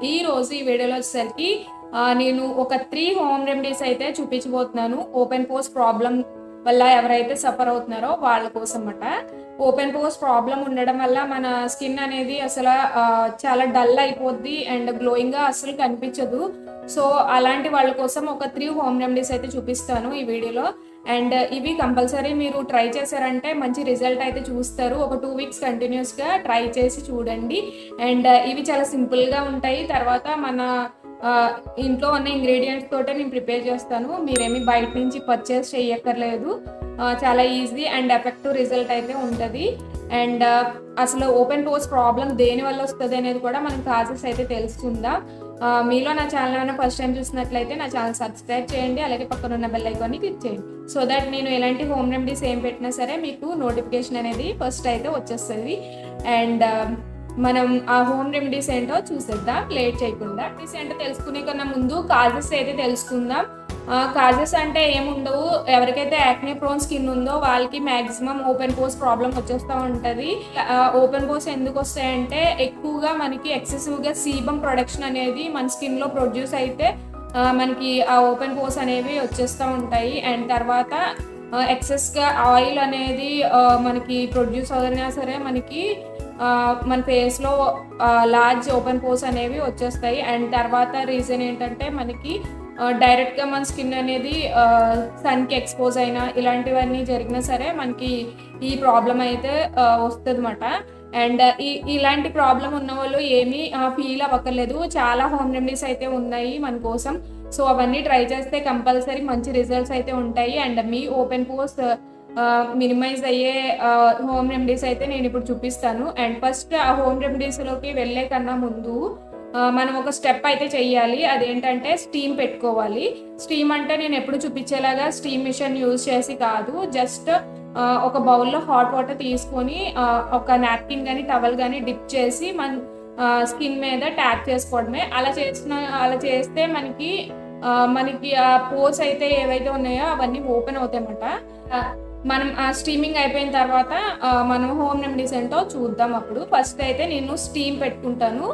ఈ రోజు ఈ వీడియోలో వచ్చేసరికి నేను ఒక 3 హోమ్ రెమెడీస్ అయితే చూపించబోతున్నాను. ఓపెన్ పోర్స్ ప్రాబ్లం వల్ల ఎవరైతే సఫర్ అవుతున్నారో వాళ్ళ కోసం అన్నమాట. ఓపెన్ పోర్స్ ప్రాబ్లం ఉండడం వల్ల మన స్కిన్ అనేది అసలు చాలా డల్ అయిపోద్ది అండ్ గ్లోయింగ్గా అసలు కనిపించదు. సో అలాంటి వాళ్ళ కోసం ఒక 3 హోమ్ రెమెడీస్ అయితే చూపిస్తాను ఈ వీడియోలో. అండ్ ఇవి కంపల్సరీ మీరు ట్రై చేశారంటే మంచి రిజల్ట్ అయితే చూస్తారు. ఒక 2 వీక్స్ కంటిన్యూస్గా ట్రై చేసి చూడండి. అండ్ ఇవి చాలా సింపుల్గా ఉంటాయి. తర్వాత మన ఇంట్లో ఉన్న ఇంగ్రీడియంట్స్ తోటే నేను ప్రిపేర్ చేస్తాను. మీరేమి బయట నుంచి పర్చేస్ చేయక్కర్లేదు. చాలా ఈజీ అండ్ ఎఫెక్టివ్ రిజల్ట్ అయితే ఉంటుంది. అండ్ అసలు ఓపెన్ పోర్స్ ప్రాబ్లం దేని వల్ల వస్తుంది అనేది కూడా మనకు కాజెస్ అయితే తెలుస్తుందా. మీలో నా ఛానల్ ఏమైనా ఫస్ట్ టైం చూసినట్లయితే నా ఛానల్ సబ్స్క్రైబ్ చేయండి. అలాగే పక్కన ఉన్న బెల్ ఐకాన్ని క్లిక్ చేయండి. సో దట్ నేను ఎలాంటి హోమ్ రెమెడీస్ ఏం పెట్టినా సరే మీకు నోటిఫికేషన్ అనేది ఫస్ట్ అయితే వచ్చేస్తుంది. అండ్ మనం ఆ హోమ్ రెమెడీస్ ఏంటో చూసేద్దాం లేట్ చేయకుండా. రెమెడీస్ ఏంటో తెలుసుకునే కన్నా ముందు కాజెస్ అయితే తెలుసుకుందాం. కాజెస్ అంటే ఏముండవు. ఎవరికైతే యాక్నే ప్రోన్ స్కిన్ ఉందో వాళ్ళకి మ్యాక్సిమం ఓపెన్ పోర్స్ ప్రాబ్లం వచ్చేస్తూ ఉంటుంది. ఓపెన్ పోర్స్ ఎందుకు వస్తాయంటే ఎక్కువగా మనకి ఎక్సెసివ్గా సీబమ్ ప్రొడక్షన్ అనేది మన స్కిన్లో ప్రొడ్యూస్ అయితే మనకి ఆ ఓపెన్ పోర్స్ అనేవి వచ్చేస్తూ ఉంటాయి. అండ్ తర్వాత ఎక్సెస్గా ఆయిల్ అనేది మనకి ప్రొడ్యూస్ అవుతున్నా సరే మనకి మన ఫేస్లో లార్జ్ ఓపెన్ పోర్స్ అనేవి వచ్చేస్తాయి. అండ్ తర్వాత రీజన్ ఏంటంటే మనకి డైరెక్ట్గా మన స్కిన్ అనేది సన్కి ఎక్స్పోజ్ అయినా ఇలాంటివన్నీ జరిగినా సరే మనకి ఈ ప్రాబ్లం అయితే వస్తుంది అన్నమాట. అండ్ ఇలాంటి ప్రాబ్లం ఉన్న వాళ్ళు ఏమీ ఫీల్ అవ్వక్కర్లేదు. చాలా హోమ్ రెమెడీస్ అయితే ఉన్నాయి మన కోసం. సో అవన్నీ ట్రై చేస్తే కంపల్సరీ మంచి రిజల్ట్స్ అయితే ఉంటాయి. అండ్ మీ ఓపెన్ పోర్స్ మినిమైజ్ అయ్యే హోమ్ రెమెడీస్ అయితే నేను ఇప్పుడు చూపిస్తాను. అండ్ ఫస్ట్ ఆ హోమ్ రెమెడీస్లోకి వెళ్ళే కన్నా ముందు మనం ఒక స్టెప్ అయితే చెయ్యాలి. అదేంటంటే స్టీమ్ పెట్టుకోవాలి. స్టీమ్ అంటే నేను ఎప్పుడు చూపించేలాగా స్టీమ్ మిషన్ యూజ్ చేసి కాదు, జస్ట్ ఒక బౌల్లో హాట్ వాటర్ తీసుకొని ఒక నాప్కిన్ కానీ టవల్ కానీ డిప్ చేసి మన స్కిన్ మీద ట్యాప్ చేసుకోవడమే. అలా చేస్తే మనకి ఆ పోర్స్ అయితే ఏవైతే ఉన్నాయో అవన్నీ ఓపెన్ అవుతాయి అన్నమాట. మనం స్టీమింగ్ అయిపోయిన తర్వాత మనం హోమ్ రెమెడీస్ ఏంటో చూద్దాం. అప్పుడు ఫస్ట్ అయితే నేను స్టీమ్ పెట్టుకుంటాను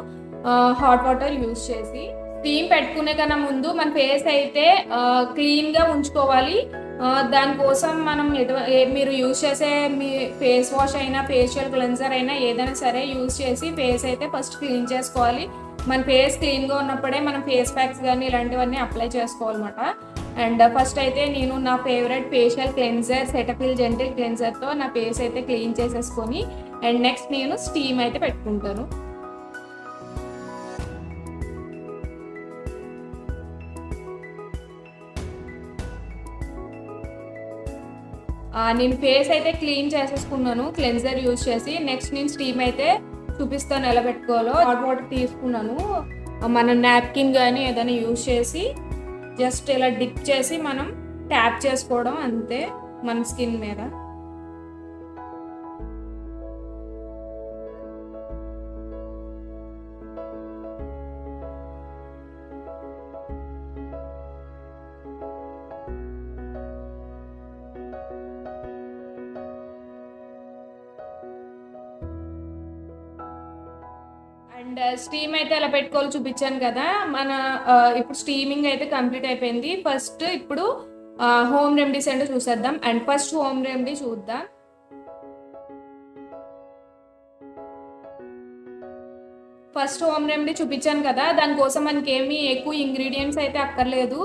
హాట్ వాటర్ యూజ్ చేసి. స్టీమ్ పెట్టుకునే కన్నా ముందు మన ఫేస్ అయితే క్లీన్గా ఉంచుకోవాలి. దానికోసం మనం మీరు యూజ్ చేసే మీ ఫేస్ వాష్ అయినా ఫేషియల్ క్లెన్జర్ అయినా ఏదైనా సరే యూజ్ చేసి ఫేస్ అయితే ఫస్ట్ క్లీన్ చేసుకోవాలి. మన ఫేస్ క్లీన్గా ఉన్నప్పుడే మనం ఫేస్ ప్యాక్స్ కానీ ఇలాంటివన్నీ అప్లై చేసుకోవాలన్నమాట. అండ్ ఫస్ట్ అయితే నేను నా favourite facial cleanser Cetaphil gentle క్లెన్జర్తో నా ఫేస్ అయితే క్లీన్ చేసేసుకొని అండ్ నెక్స్ట్ నేను స్టీమ్ అయితే పెట్టుకుంటాను. నేను ఫేస్ అయితే క్లీన్ చేసేసుకున్నాను క్లెన్జర్ యూజ్ చేసి. నెక్స్ట్ నేను స్టీమ్ అయితే చూపిస్తాను ఎలా పెట్టుకోవాలో. హాట్ వాటర్ తీసుకున్నాను. మనం నాప్కిన్ కానీ ఏదైనా యూజ్ చేసి జస్ట్ ఇలా డిప్ చేసి మనం ట్యాప్ చేసుకోవడం అంతే మన స్కిన్ మీద. అండ్ స్టీమ్ అయితే ఎలా పెట్టుకోవాలో చూపించాను కదా. ఇప్పుడు స్టీమింగ్ అయితే కంప్లీట్ అయిపోయింది. ఫస్ట్ ఇప్పుడు హోమ్ రెమెడీస్ ఏంటో చూసేద్దాం. అండ్ ఫస్ట్ హోమ్ రెమెడీ చూద్దాం. ఫస్ట్ హోమ్ రెమెడీ చూపించాను కదా, దానికోసం మనకి ఏమి ఎక్కువ ఇంగ్రీడియంట్స్ అయితే అక్కర్లేదు.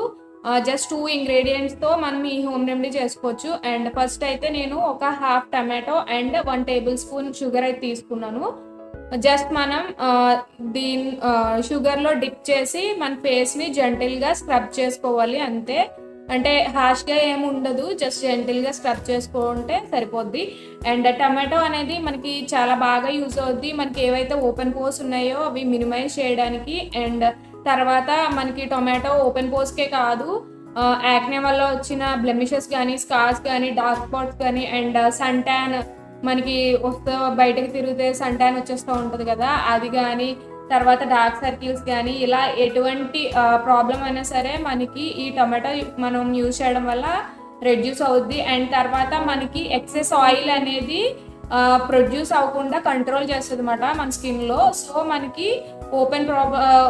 జస్ట్ 2 ఇంగ్రీడియంట్స్తో మనం ఈ హోమ్ రెమెడీ చేసుకోవచ్చు. అండ్ ఫస్ట్ అయితే నేను ఒక half tomato and 1 table spoon sugar అయితే తీసుకున్నాను. జస్ట్ మనం షుగర్లో డిప్ చేసి మన ఫేస్ని జెంటిల్గా స్క్రబ్ చేసుకోవాలి అంతే. అంటే హార్ష్గా ఏమి ఉండదు, జస్ట్ జెంటిల్గా స్క్రబ్ చేసుకుంటే సరిపోద్ది. అండ్ టమాటో అనేది మనకి చాలా బాగా యూజ్ అవుద్ది. మనకి ఏవైతే ఓపెన్ పోర్స్ ఉన్నాయో అవి మినిమైజ్ చేయడానికి. అండ్ తర్వాత మనకి టొమాటో ఓపెన్ పోర్స్కే కాదు, యాక్నే వల్ల వచ్చిన బ్లెమిషెస్ కానీ స్కార్స్ కానీ డార్క్ స్పాట్స్ కానీ అండ్ సన్ ట్యాన్ మనకి బయటకు తిరిగితే సన్ ట్యాన్ వచ్చేస్తూ ఉంటుంది కదా, అది కానీ తర్వాత డార్క్ సర్కిల్స్ కానీ ఇలా ఎటువంటి ప్రాబ్లం అయినా సరే మనకి ఈ టమాటో మనం యూజ్ చేయడం వల్ల రెడ్యూస్ అవుద్ది. అండ్ తర్వాత మనకి ఎక్సెస్ ఆయిల్ అనేది ప్రొడ్యూస్ అవ్వకుండా కంట్రోల్ చేస్తుంది అనమాట మన స్కిన్లో. సో మనకి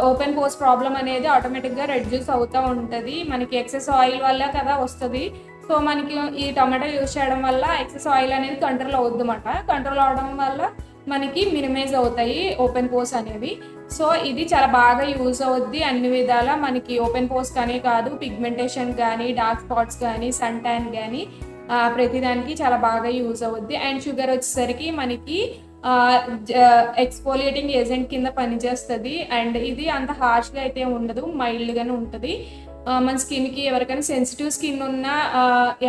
ఓపెన్ పోస్ ప్రాబ్లం అనేది ఆటోమేటిక్గా రెడ్యూస్ అవుతూ ఉంటుంది. మనకి ఎక్సెస్ ఆయిల్ వల్ల కదా వస్తుంది. సో మనకి ఈ టమాటా యూజ్ చేయడం వల్ల ఎక్సెస్ ఆయిల్ అనేది కంట్రోల్ అవుద్ది అనమాట. కంట్రోల్ అవడం వల్ల మనకి మినిమైజ్ అవుతాయి ఓపెన్ పోస్ అనేవి. సో ఇది చాలా బాగా యూజ్ అవుద్ది అన్ని విధాలా. మనకి ఓపెన్ పోస్ కానీ కాదు, పిగ్మెంటేషన్ కానీ, డార్క్ స్పాట్స్ కానీ, సన్ ట్యాన్ కానీ ప్రతిదానికి చాలా బాగా యూజ్ అవుద్ది. అండ్ షుగర్ వచ్చేసరికి మనకి ఎక్స్ఫోలియేటింగ్ ఏజెంట్ కింద పనిచేస్తుంది. అండ్ ఇది అంత హార్ష్గా అయితే ఉండదు, మైల్డ్గానే ఉంటుంది. మన స్కిన్కి ఎవరికైనా సెన్సిటివ్ స్కిన్ ఉన్నా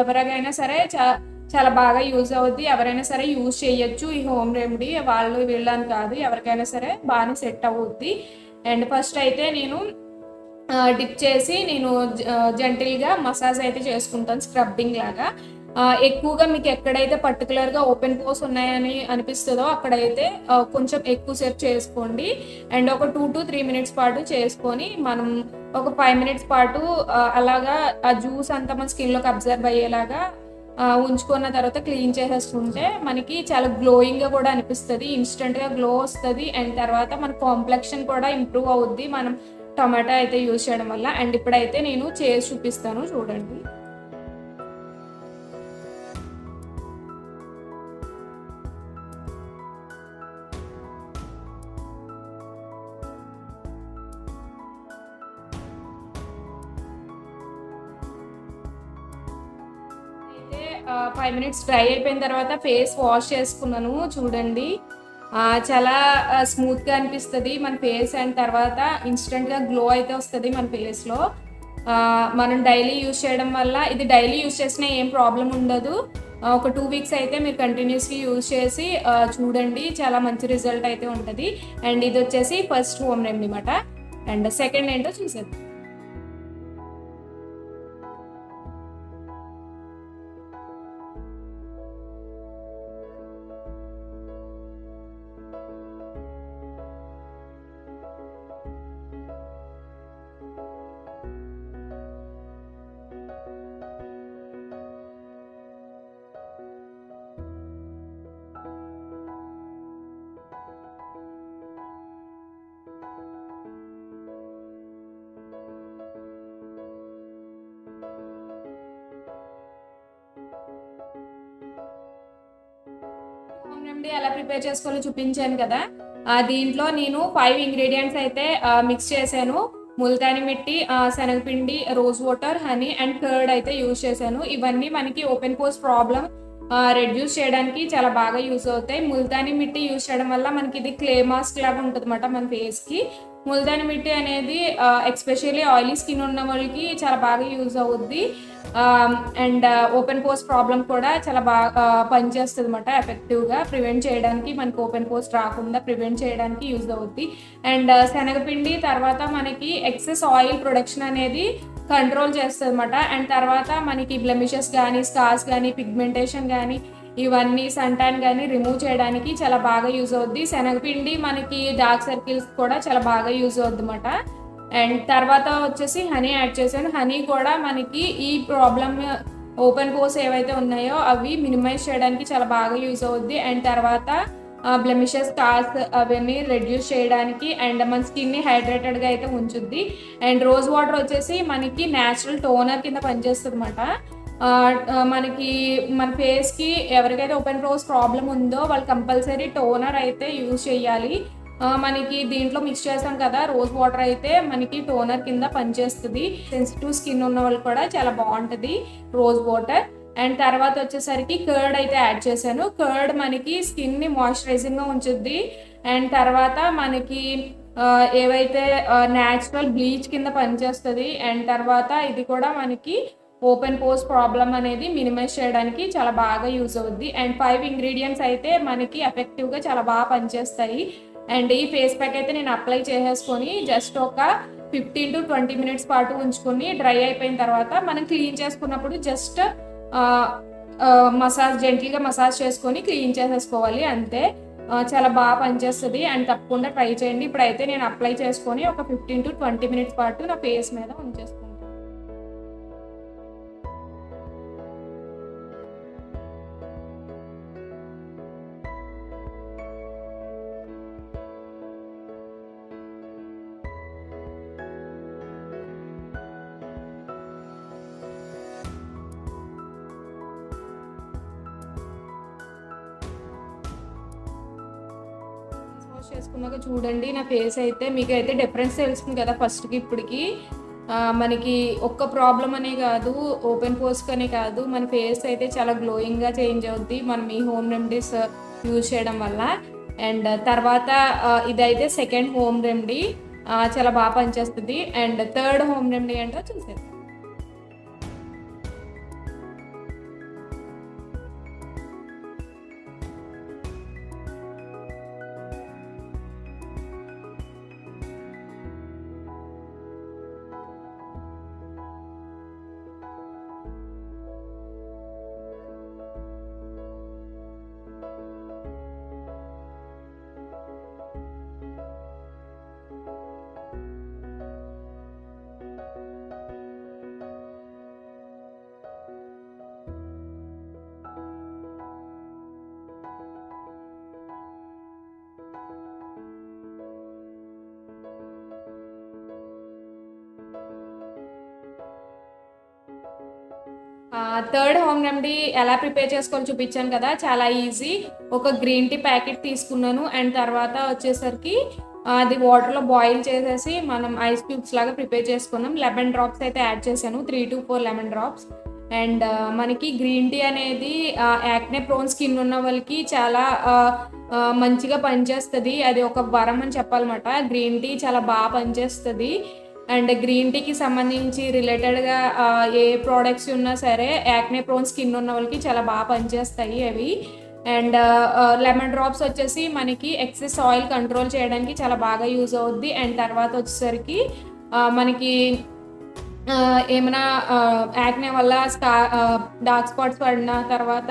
ఎవరికైనా సరే చాలా బాగా యూజ్ అవుద్ది. ఎవరైనా సరే యూజ్ చేయొచ్చు ఈ హోమ్ రెమెడీ. వాళ్ళు వీళ్ళని కాదు, ఎవరికైనా సరే బాగానే సెట్ అవుద్ది. అండ్ ఫస్ట్ అయితే నేను డిప్ చేసి నేను జెంటిల్గా మసాజ్ అయితే చేసుకుంటాను, స్క్రబ్బింగ్ లాగా. ఎక్కువగా మీకు ఎక్కడైతే పర్టికులర్గా ఓపెన్ పోస్ ఉన్నాయని అనిపిస్తుందో అక్కడైతే కొంచెం ఎక్కువసేపు చేసుకోండి. అండ్ ఒక 2 to 3 minutes పాటు చేసుకొని మనం ఒక 5 minutes పాటు అలాగా ఆ జ్యూస్ అంతా మన స్కిన్లోకి అబ్జర్వ్ అయ్యేలాగా ఉంచుకున్న తర్వాత క్లీన్ చేసేసుకుంటే మనకి చాలా గ్లోయింగ్గా కూడా అనిపిస్తుంది, ఇన్స్టెంట్గా గ్లో వస్తుంది. అండ్ తర్వాత మన కాంప్లెక్షన్ కూడా ఇంప్రూవ్ అవుద్ది మనం టమాటా అయితే యూజ్ చేయడం వల్ల. అండ్ ఇప్పుడైతే నేను చేసి చూపిస్తాను, చూడండి. అయితే 5 minutes డ్రై అయిపోయిన తర్వాత ఫేస్ వాష్ చేసుకున్నాను, చూడండి. చాలా స్మూత్గా అనిపిస్తుంది మన ఫేస్. అండ్ తర్వాత ఇన్స్టెంట్గా గ్లో అయితే వస్తుంది మన ఫేస్లో. మనం డైలీ యూజ్ చేయడం వల్ల, ఇది డైలీ యూజ్ చేసినా ఏం ప్రాబ్లం ఉండదు. ఒక 2 weeks అయితే మీరు కంటిన్యూస్గా యూజ్ చేసి చూడండి, చాలా మంచి రిజల్ట్ అయితే ఉంటుంది. అండ్ ఇది వచ్చేసి ఫస్ట్ హోమ్ రెమెడీ అన్నమాట. అండ్ సెకండ్ ఏంటో చూసేద్దాం. హోమ్ రెమెడీ ఎలా ప్రిపేర్ చేసుకోవాలో చూపించాను కదా. దీంట్లో నేను 5 ingredients అయితే మిక్స్ చేశాను. ముల్తాని మిట్టి, శనగపిండి, rose water, honey and curd అయితే యూజ్ చేశాను. ఇవన్నీ మనకి ఓపెన్ పోస్ ప్రాబ్లం రెడ్యూస్ చేయడానికి చాలా బాగా యూజ్ అవుతాయి. ముల్తాని మిట్టి యూజ్ చేయడం వల్ల మనకి ఇది క్లే మాస్క్ లాగా ఉంటుంది అన్నమాట మన ఫేస్కి. ముల్తాని మిట్టి అనేది ఎస్పెషల్లీ ఆయిలీ స్కిన్ ఉన్న వాళ్ళకి చాలా బాగా యూజ్ అవుద్ది. అండ్ ఓపెన్ పోస్ ప్రాబ్లం కూడా చాలా బాగా పనిచేస్తుంది అన్నమాట. ఎఫెక్టివ్గా ప్రివెంట్ చేయడానికి, మనకి ఓపెన్ పోస్ రాకుండా ప్రివెంట్ చేయడానికి యూజ్ అవుద్ది. అండ్ శనగపిండి తర్వాత మనకి ఎక్సెస్ ఆయిల్ ప్రొడక్షన్ అనేది కంట్రోల్ చేస్తుంది అన్నమాట. అండ్ తర్వాత మనకి బ్లెమిషెస్ కానీ, స్కార్స్ కానీ, పిగ్మెంటేషన్ కానీ, ఇవన్నీ సన్ ట్యాన్ కానీ రిమూవ్ చేయడానికి చాలా బాగా యూజ్ అవుద్ది. శనగపిండి మనకి డార్క్ సర్కిల్స్ కూడా చాలా బాగా యూజ్ అవుద్ది అన్నమాట. అండ్ తర్వాత వచ్చేసి హనీ యాడ్ చేశాను. హనీ కూడా మనకి ఈ ప్రాబ్లమ్ ఓపెన్ పోస్ ఏవైతే ఉన్నాయో అవి మినిమైజ్ చేయడానికి చాలా బాగా యూజ్ అవుద్ది. అండ్ తర్వాత బ్లెమిషెస్, స్కార్స్ అవన్నీ రెడ్యూస్ చేయడానికి అండ్ మన స్కిన్ని హైడ్రేటెడ్గా అయితే ఉంచుద్ది. అండ్ రోజ్ వాటర్ వచ్చేసి మనకి న్యాచురల్ టోనర్ కింద పనిచేస్తుంది అన్నమాట. మనకి మన ఫేస్కి ఎవరికైతే ఓపెన్ పోస్ ప్రాబ్లం ఉందో వాళ్ళు కంపల్సరీ టోనర్ అయితే యూజ్ చేయాలి. మనకి దీంట్లో మిక్స్ చేస్తాం కదా రోజ్ వాటర్, అయితే మనకి టోనర్ కింద పనిచేస్తుంది. సెన్సిటివ్ స్కిన్ ఉన్న వాళ్ళు కూడా చాలా బాగుంటుంది రోజ్ వాటర్. అండ్ తర్వాత వచ్చేసరికి కర్డ్ అయితే యాడ్ చేశాను. కర్డ్ మనకి స్కిన్ని మాయిశ్చరైజింగ్గా ఉంచుద్ది. అండ్ తర్వాత మనకి ఏవైతే న్యాచురల్ బ్లీచ్ కింద పనిచేస్తుంది. అండ్ తర్వాత ఇది కూడా మనకి ఓపెన్ పోస్ ప్రాబ్లం అనేది మినిమైజ్ చేయడానికి చాలా బాగా యూజ్ అవుద్ది. అండ్ 5 ingredients అయితే మనకి ఎఫెక్టివ్గా చాలా బాగా పనిచేస్తాయి. అండ్ ఈ ఫేస్ ప్యాక్ అయితే నేను అప్లై చేసేసుకొని జస్ట్ ఒక 15 to 20 minutes పాటు ఉంచుకొని డ్రై అయిపోయిన తర్వాత మనం క్లీన్ చేసుకున్నప్పుడు జస్ట్ జెంటిల్గా మసాజ్ చేసుకొని క్లీన్ చేసేసుకోవాలి, అంతే. చాలా బాగా పనిచేస్తుంది. అండ్ తప్పకుండా ట్రై చేయండి. ఇప్పుడైతే నేను అప్లై చేసుకొని ఒక 15 to 20 minutes పాటు నా ఫేస్ మీద ఉంచేసుకుంటాను. వాష్ చేసుకున్నాక చూడండి నా ఫేస్ అయితే మీకైతే డిఫరెన్స్ తెలుస్తుంది కదా ఫస్ట్కి ఇప్పటికి. మనకి ఒక్క ప్రాబ్లం అనే కాదు, ఓపెన్ పోర్స్కి అనే కాదు, మన ఫేస్ అయితే చాలా గ్లోయింగ్గా చేంజ్ అవుద్ది మనం ఈ హోమ్ రెమెడీస్ యూజ్ చేయడం వల్ల. అండ్ తర్వాత ఇదైతే సెకండ్ హోమ్ రెమెడీ, చాలా బాగా పనిచేస్తుంది. అండ్ థర్డ్ హోమ్ రెమెడీ ఏంటో చూసేది. థర్డ్ హోమ్ రెమెడీ ఎలా ప్రిపేర్ చేసుకోవాలో చూపించాను కదా, చాలా ఈజీ. ఒక గ్రీన్ టీ ప్యాకెట్ తీసుకున్నాను అండ్ తర్వాత వచ్చేసరికి అది వాటర్లో బాయిల్ చేసేసి మనం ఐస్ క్యూబ్స్ లాగా ప్రిపేర్ చేసుకున్నాం. 11 డ్రాప్స్ అయితే యాడ్ చేశాను, 3 to 4 లెమన్ డ్రాప్స్. అండ్ మనకి గ్రీన్ టీ అనేది యాక్నే ప్రోన్ స్కిన్ ఉన్న వాళ్ళకి చాలా మంచిగా పనిచేస్తుంది. అది ఒక వరం అని చెప్పాలన్నమాట. గ్రీన్ టీ చాలా బాగా పనిచేస్తుంది. అండ్ గ్రీన్ టీకి సంబంధించి రిలేటెడ్గా ఏ ప్రోడక్ట్స్ ఉన్నా సరే యాక్నే ప్రోన్ స్కిన్ ఉన్న వాళ్ళకి చాలా బాగా పనిచేస్తాయి అవి. అండ్ లెమన్ డ్రాప్స్ వచ్చేసి మనకి ఎక్సెస్ ఆయిల్ కంట్రోల్ చేయడానికి చాలా బాగా యూజ్ అవుద్ది. అండ్ తర్వాత వచ్చేసరికి మనకి ఏమైనా యాక్నే వల్ల డార్క్ స్పాట్స్ పడిన తర్వాత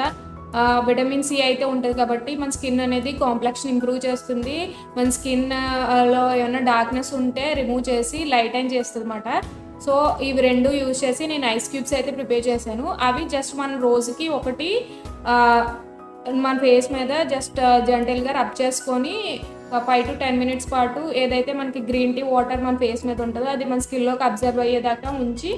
విటమిన్ సి అయితే ఉంటుంది కాబట్టి మన స్కిన్ అనేది కాంప్లెక్షన్ ఇంప్రూవ్ చేస్తుంది. మన స్కిన్లో ఏమైనా డార్క్నెస్ ఉంటే రిమూవ్ చేసి లైటైన్ చేస్తుంది అన్నమాట. సో ఇవి రెండు యూజ్ చేసి నేను ఐస్ క్యూబ్స్ అయితే ప్రిపేర్ చేశాను. అవి జస్ట్ మన రోజుకి ఒకటి మన ఫేస్ మీద జస్ట్ జెంటల్గా రబ్ చేసుకొని 5 to 10 minutes పాటు ఏదైతే మనకి గ్రీన్ టీ వాటర్ మన ఫేస్ మీద ఉంటుందో అది మన స్కిన్లోకి అబ్జర్వ్ అయ్యేదాకా ఉంచి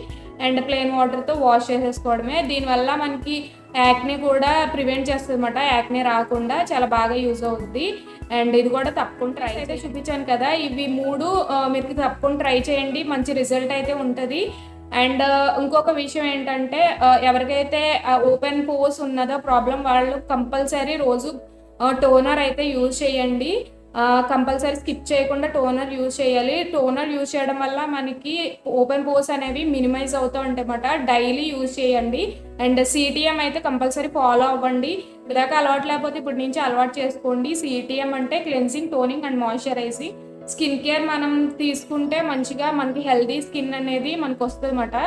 అండ్ ప్లెయిన్ వాటర్తో వాష్ చేసేసుకోవడమే. దీనివల్ల మనకి యాక్నే కూడా ప్రివెంట్ చేస్తుంది అన్నమాట. యాక్నే రాకుండా చాలా బాగా యూజ్ అవుద్ది. అండ్ ఇది కూడా తప్పకుండా ట్రై అయితే చూపించాను కదా, ఇవి 3 మీరు తప్పకుండా ట్రై చేయండి, మంచి రిజల్ట్ అయితే ఉంటుంది. అండ్ ఇంకొక విషయం ఏంటంటే ఎవరికైతే ఓపెన్ పోర్స్ ఉన్నదో ప్రాబ్లం వాళ్ళు కంపల్సరీ రోజు టోనర్ అయితే యూజ్ చేయండి. కంపల్సరీ స్కిప్ చేయకుండా టోనర్ యూజ్ చేయాలి. టోనర్ యూజ్ చేయడం వల్ల మనకి ఓపెన్ పోర్స్ అనేవి మినిమైజ్ అవుతూ ఉంటాయి అన్నమాట. డైలీ యూజ్ చేయండి. అండ్ సిటిఎం అయితే కంపల్సరీ ఫాలో అవ్వండి. ఇదాకా అలవాటు లేకపోతే ఇప్పటి నుంచి అలవాటు చేసుకోండి. సిటిఎం అంటే cleansing, toning and moisturising. Skin care మనం తీసుకుంటే మంచిగా మనకి హెల్దీ స్కిన్ అనేది మనకు వస్తుంది అన్నమాట.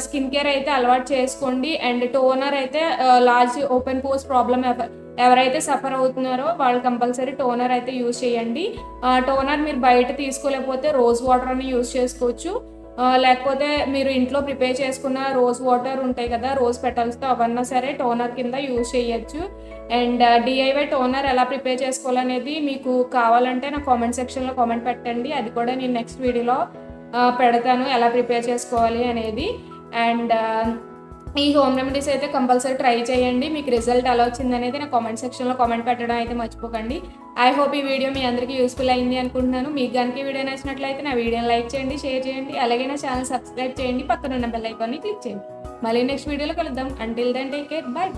స్కిన్ కేర్ అయితే అలవాటు చేసుకోండి. అండ్ టోనర్ అయితే లార్జ్ ఓపెన్ పోర్స్ ప్రాబ్లం ఎవరైతే సఫర్ అవుతున్నారో వాళ్ళు కంపల్సరీ టోనర్ అయితే యూజ్ చేయండి. టోనర్ మీరు బయట తీసుకోలేకపోతే రోజ్ వాటర్ అని యూజ్ చేసుకోవచ్చు. లేకపోతే మీరు ఇంట్లో ప్రిపేర్ చేసుకున్న రోజ్ వాటర్ ఉంటాయి కదా, రోజ్ పెటల్స్తో, అవన్నా సరే టోనర్ కింద యూజ్ చేయొచ్చు. అండ్ డిఐవై టోనర్ ఎలా ప్రిపేర్ చేసుకోవాలనేది మీకు కావాలంటే నా కామెంట్ సెక్షన్లో కామెంట్ పెట్టండి. అది కూడా నేను నెక్స్ట్ వీడియోలో పెడతాను ఎలా ప్రిపేర్ చేసుకోవాలి అనేది. అండ్ ఈ హోమ్ రెమెడీస్ అయితే కంపల్సరీ ట్రై చేయండి. మీకు రిజల్ట్ ఎలా వచ్చింది అనేది నా కామెంట్ సెక్షన్లో కామెంట్ పెట్టడం అయితే మర్చిపోకండి. ఐ హోప్ ఈ వీడియో మీ అందరికీ యూస్ఫుల్ అయింది అనుకుంటున్నాను. మీకు కనుక ఈ వీడియో నచ్చినట్లయితే నా వీడియోని లైక్ చేయండి, షేర్ చేయండి, అలాగే నా ఛానల్ సబ్స్క్రైబ్ చేయండి, పక్కన ఉన్న బెల్ ఐకాన్ని క్లిక్ చేయండి. మళ్ళీ నెక్స్ట్ వీడియోలో కలుద్దాం. Until then take care, by.